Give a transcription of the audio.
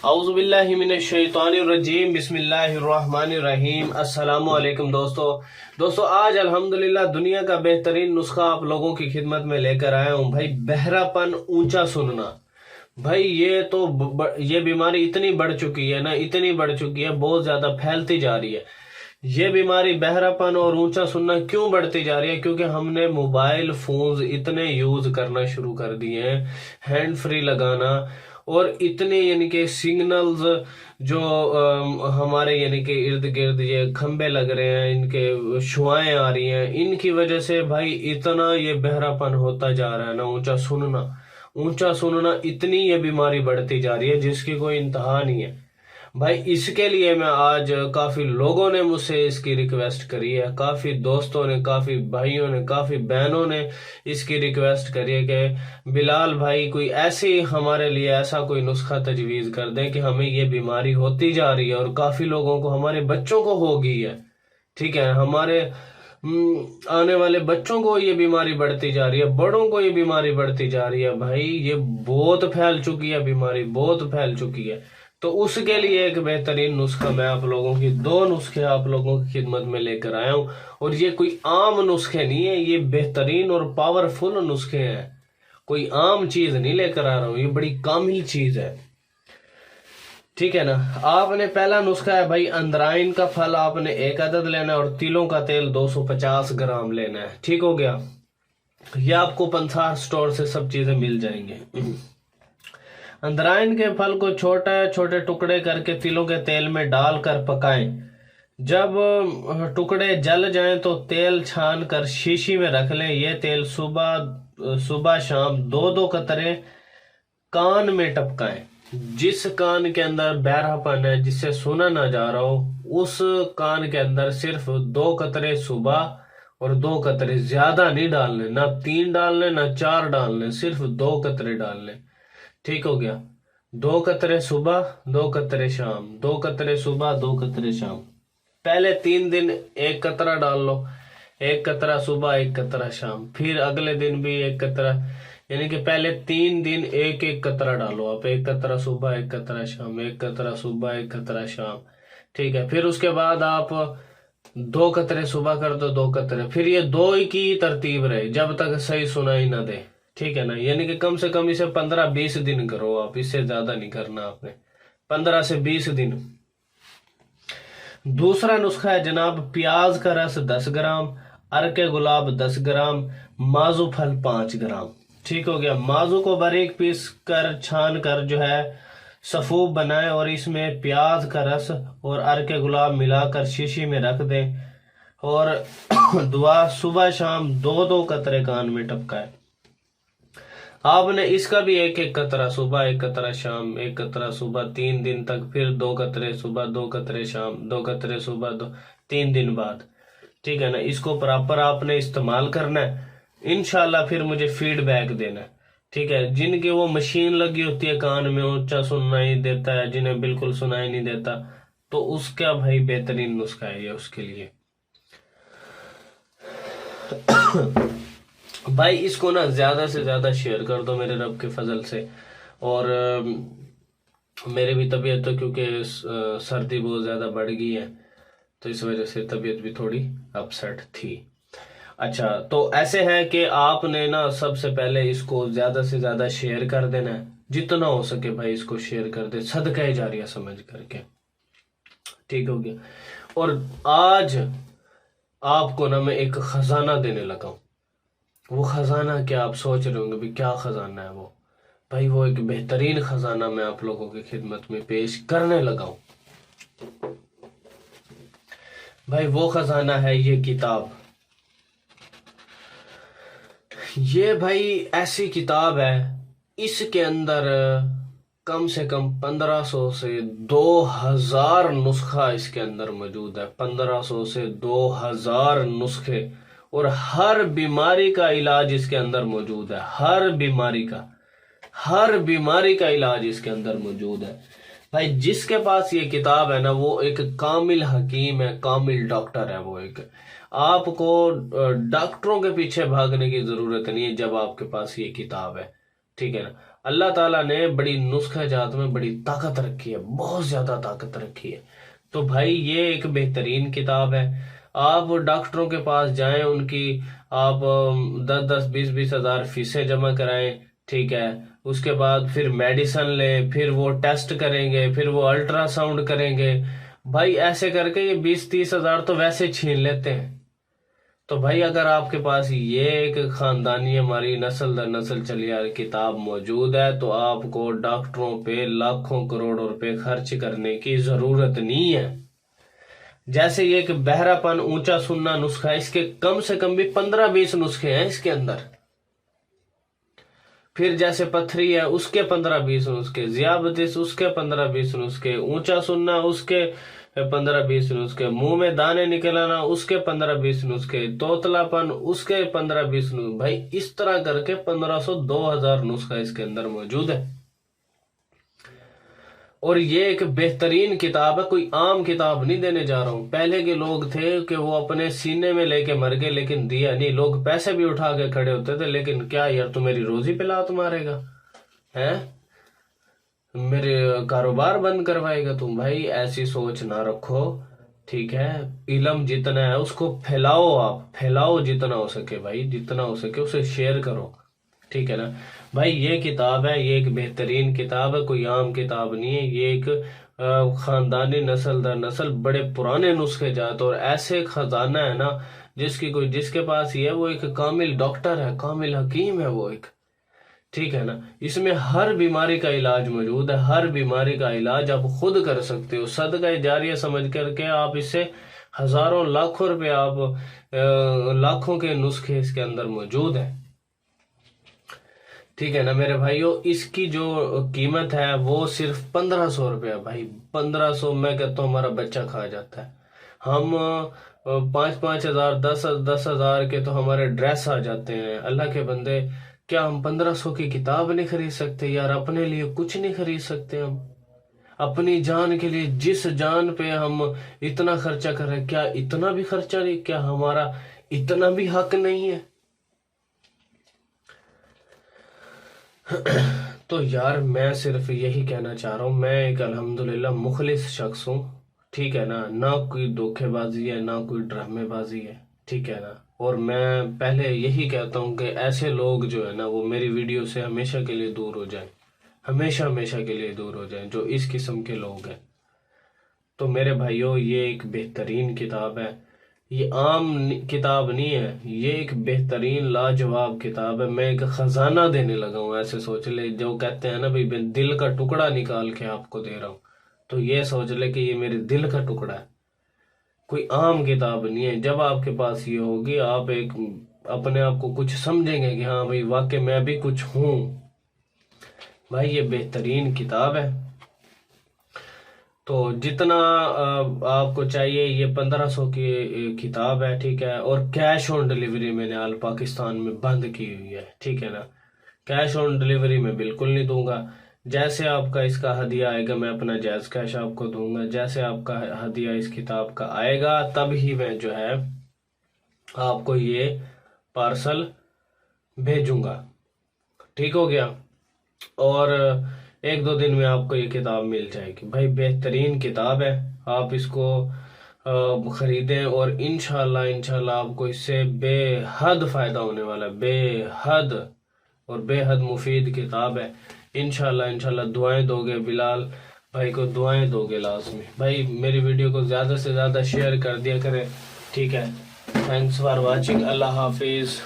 औज़ुबिल्लाहिमिनश्शैतानिर्रजीम बिस्मिल्लाहिर्रहमानिर्रहीम। अस्सलामु अलैकुम दोस्तों आज अल्हम्दुलिल्लाह दुनिया का बेहतरीन नुस्खा आप लोगों की खिदमत में लेकर आया हूँ। भाई बहरापन, ऊंचा सुनना, भाई ये तो ये बीमारी इतनी बढ़ चुकी है ना, इतनी बढ़ चुकी है, बहुत ज्यादा फैलती जा रही है। ये बीमारी बहरापन और ऊंचा सुनना क्यों बढ़ती जा रही है? क्योंकि हमने मोबाइल फोन्स इतने यूज करना शुरू कर दिए हैं, हैंड फ्री लगाना, और इतने यानी कि सिग्नल्स जो हमारे यानी कि इर्द गिर्द ये खंबे लग रहे हैं, इनके शुआएं आ रही हैं, इनकी वजह से भाई इतना ये बहरापन होता जा रहा है ना, ऊंचा सुनना इतनी ये बीमारी बढ़ती जा रही है जिसकी कोई इंतहा नहीं है। भाई इसके लिए मैं आज, काफी लोगों ने मुझसे इसकी रिक्वेस्ट करी है, काफी दोस्तों ने, काफी भाइयों ने, काफी बहनों ने इसकी रिक्वेस्ट करी है कि बिलाल भाई कोई ऐसी हमारे लिए ऐसा कोई नुस्खा तजवीज कर दें कि हमें ये बीमारी होती जा रही है और काफी लोगों को, हमारे बच्चों को हो गई है। ठीक है, हमारे आने वाले बच्चों को ये बीमारी बढ़ती जा रही है, बड़ों को ये बीमारी बढ़ती जा रही है। भाई ये बहुत फैल चुकी है, बीमारी बहुत फैल चुकी है। तो उसके लिए एक बेहतरीन नुस्खा मैं आप लोगों की, दो नुस्खे आप लोगों की खिदमत में लेकर आया हूं। और ये कोई आम नुस्खे नहीं है, ये बेहतरीन और पावरफुल नुस्खे हैं। कोई आम चीज नहीं लेकर आ रहा हूं, ये बड़ी कामिल चीज है। ठीक है ना। आपने पहला नुस्खा है भाई, अंदराइन का फल आपने 1 अदद लेना है और तिलों का तेल 250 ग्राम लेना है। ठीक हो गया। ये आपको पंसार स्टोर से सब चीजें मिल जाएंगे। अंदराइन के फल को छोटे छोटे टुकड़े करके तिलों के तेल में डालकर पकाएं। जब टुकड़े जल जाएं तो तेल छान कर शीशी में रख लें। यह तेल सुबह शाम 2-2 कतरे कान में टपकाएं। जिस कान के अंदर बहरापन है, जिससे सुना ना जा रहा हो, उस कान के अंदर सिर्फ 2 कतरे सुबह और 2 कतरे, ज्यादा नहीं डालने, ना 3 डालने ना 4 डालने, सिर्फ 2 कतरे डालने। ठीक हो गया। 2 कतरे सुबह, 2 कतरे शाम, 2 कतरे सुबह, 2 कतरे शाम। पहले 3 दिन 1 कतरा डाल लो, 1 कतरा सुबह, 1 कतरा शाम। फिर अगले दिन भी 1 कतरा, यानी कि पहले 3 दिन 1-1 कतरा डालो आप, 1 कतरा सुबह, 1 कतरा शाम, 1 कतरा सुबह, 1 कतरा शाम। ठीक है। फिर उसके बाद आप 2 कतरे सुबह कर दो, 2 कतरे, फिर ये 2 की तरतीब रहे जब तक सही सुनाई ना दे। ठीक है ना। यानी कि कम से कम इसे 15-20 दिन करो आप, इससे ज्यादा नहीं करना आपने, 15 से 20 दिन। दूसरा नुस्खा है जनाब, प्याज का रस 10 ग्राम, अर्के गुलाब 10 ग्राम, माजू फल 5 ग्राम। ठीक हो गया। माजू को बारीक पीस कर छान कर जो है सफूब बनाएं और इसमें प्याज का रस और अर्के गुलाब मिलाकर शीशी में रख दें और दुआ सुबह शाम 2-2 कतरे कान में टपकाएं। आपने इसका भी 1-1 कतरा सुबह, 1 कतरा शाम, 1 कतरा सुबह 3 दिन तक, फिर 2 कतरे सुबह, 2 कतरे शाम, 2 कतरे सुबह, 3 दिन बाद। ठीक है ना। इसको प्रॉपर आपने इस्तेमाल करना है, इंशाल्लाह फिर मुझे फीडबैक देना है। ठीक है। जिनकी वो मशीन लगी होती है कान में, ऊंचा सुनाई देता है, जिन्हें बिल्कुल सुनाई नहीं देता, तो उसका भाई बेहतरीन नुस्खा है ये उसके लिए। भाई इसको ना ज्यादा से ज्यादा शेयर कर दो मेरे रब के फजल से। और मेरे भी तबीयत तो, क्योंकि सर्दी बहुत ज्यादा बढ़ गई है, तो इस वजह से तबीयत भी थोड़ी अपसेट थी। अच्छा, तो ऐसे है कि आपने ना सबसे पहले इसको ज्यादा से ज्यादा शेयर कर देना है, जितना हो सके भाई इसको शेयर कर दे, सदका जारिया समझ करके। ठीक हो गया। और आज आपको ना मैं एक खजाना देने लगा हूं। वो खजाना क्या, आप सोच रहे होंगे भी क्या खजाना है वो? भाई वो एक बेहतरीन खजाना मैं आप लोगों की खिदमत में पेश करने लगा हूं। भाई वो खजाना है ये किताब। ये भाई ऐसी किताब है, इसके अंदर कम से कम 1500 से 2000 नुस्खा इसके अंदर मौजूद है। 1500 से 2000 नुस्खे, और हर बीमारी का इलाज इसके अंदर मौजूद है। हर बीमारी का इलाज इसके अंदर मौजूद है। भाई जिसके पास ये किताब है ना, वो एक कामिल हकीम है, कामिल डॉक्टर है। वो एक, आपको डॉक्टरों के पीछे भागने की जरूरत नहीं है जब आपके पास ये किताब है। ठीक है ना। अल्लाह ताला ने बड़ी नुस्खा जात में बड़ी ताकत रखी है, बहुत ज्यादा ताकत रखी है। तो भाई ये एक बेहतरीन किताब है। आप डॉक्टरों के पास जाएं, उनकी आप 10-10 20-20 हज़ार फीसें जमा कराएं, ठीक है। उसके बाद फिर मेडिसिन ले, फिर वो टेस्ट करेंगे, फिर वो अल्ट्रासाउंड करेंगे। भाई ऐसे करके ये 20-30 हज़ार तो वैसे छीन लेते हैं। तो भाई अगर आपके पास ये एक खानदानी हमारी नस्ल दर नस्ल चली आ रही किताब मौजूद है, तो आपको डॉक्टरों पे लाखों करोड़ों रुपए खर्च करने की जरूरत नहीं है। जैसे ये एक बहरापन ऊंचा सुनना नुस्खा है, इसके कम से कम भी 15-20 नुस्खे हैं इसके अंदर। फिर जैसे पथरी है उसके 15-20 नुस्खे, ज़ियाबतीस उसके 15-20 नुस्खे, ऊंचा सुनना उसके 15-20 नुस्खे, मुंह में दाने निकल आना उसके 15-20 नुस्खे, तोतलापन उसके 15-20 नुस्खे। भाई इस तरह करके 1500-2000 नुस्खा इसके अंदर मौजूद है। और ये एक बेहतरीन किताब है, कोई आम किताब नहीं देने जा रहा हूं। पहले के लोग थे कि वो अपने सीने में लेके मर गए, लेकिन दिया नहीं। लोग पैसे भी उठा के खड़े होते थे, लेकिन क्या यार तू मेरी रोजी पे लात मारेगा, हैं, मेरे कारोबार बंद करवाएगा तुम। भाई ऐसी सोच ना रखो, ठीक है। इल्म जितना है उसको फैलाओ, आप फैलाओ जितना हो सके भाई, जितना हो सके उसे शेयर करो, ठीक है ना भाई। ये किताब है, ये एक बेहतरीन किताब है, कोई आम किताब नहीं है। ये एक खानदानी नस्ल दर नस्ल बड़े पुराने नुस्खे जात और ऐसे खजाना है ना, जिसके पास ही है वो एक कामिल डॉक्टर है, कामिल हकीम है वो एक, ठीक है ना। इसमें हर बीमारी का इलाज मौजूद है, हर बीमारी का इलाज आप खुद कर सकते हो। सदका जारिया समझ करके आप इससे हजारों लाखों रुपए, आप लाखों के नुस्खे इसके अंदर मौजूद है, ठीक है ना मेरे भाइयों। इसकी जो कीमत है वो सिर्फ 1500 रुपया भाई, 1500 मैं कहता हूँ हमारा बच्चा खा जाता है। हम 5-5 हजार 10-10 हज़ार के तो हमारे ड्रेस आ जाते हैं। अल्लाह के बंदे, क्या हम 1500 की किताब नहीं खरीद सकते यार? अपने लिए कुछ नहीं खरीद सकते हम? अपनी जान के लिए, जिस जान पे हम इतना खर्चा कर रहे हैं, क्या इतना भी खर्चा नहीं? क्या हमारा इतना भी हक नहीं है? तो यार मैं सिर्फ यही कहना चाह रहा हूँ, मैं एक अल्हम्दुलिल्लाह मुखलिस शख्स हूँ, ठीक है ना कोई धोखेबाजी है, ना कोई ड्रामेबाजी है, ठीक है ना। और मैं पहले यही कहता हूँ कि ऐसे लोग जो है ना वो मेरी वीडियो से हमेशा के लिए दूर हो जाएं, हमेशा हमेशा के लिए दूर हो जाएं, जो इस किस्म के लोग हैं। तो मेरे भाइयों, ये एक बेहतरीन किताब है, ये आम किताब नहीं है, ये एक बेहतरीन लाजवाब किताब है। मैं एक खजाना देने लगा हूँ, ऐसे सोच ले। जो कहते हैं ना भाई, दिल का टुकड़ा निकाल के आपको दे रहा हूँ, तो ये सोच ले कि ये मेरे दिल का टुकड़ा है, कोई आम किताब नहीं है। जब आपके पास ये होगी, आप एक अपने आप को कुछ समझेंगे कि हाँ भाई वाकई मैं भी कुछ हूँ। भाई ये बेहतरीन किताब है। तो जितना आपको चाहिए, ये 1500 की किताब है, ठीक है। और कैश ऑन डिलीवरी मैंने आल पाकिस्तान में बंद की हुई है, ठीक है ना। कैश ऑन डिलीवरी में बिल्कुल नहीं दूंगा। जैसे आपका इसका हदिया आएगा, मैं अपना जायज़ कैश आपको दूंगा। जैसे आपका हदिया इस किताब का आएगा, तब ही मैं जो है आपको ये पार्सल भेजूंगा, ठीक हो गया। और 1-2 दिन में आपको ये किताब मिल जाएगी। भाई बेहतरीन किताब है, आप इसको खरीदें और इंशाल्लाह आपको इससे बेहद फ़ायदा होने वाला है, बेहद और बेहद मुफीद किताब है। इंशाल्लाह दुआएं दोगे बिलाल भाई को, दुआएं दोगे लाजमी। भाई मेरी वीडियो को ज़्यादा से ज़्यादा शेयर कर दिया करें, ठीक है। थैंक्स फॉर वॉचिंग, अल्लाह हाफिज़।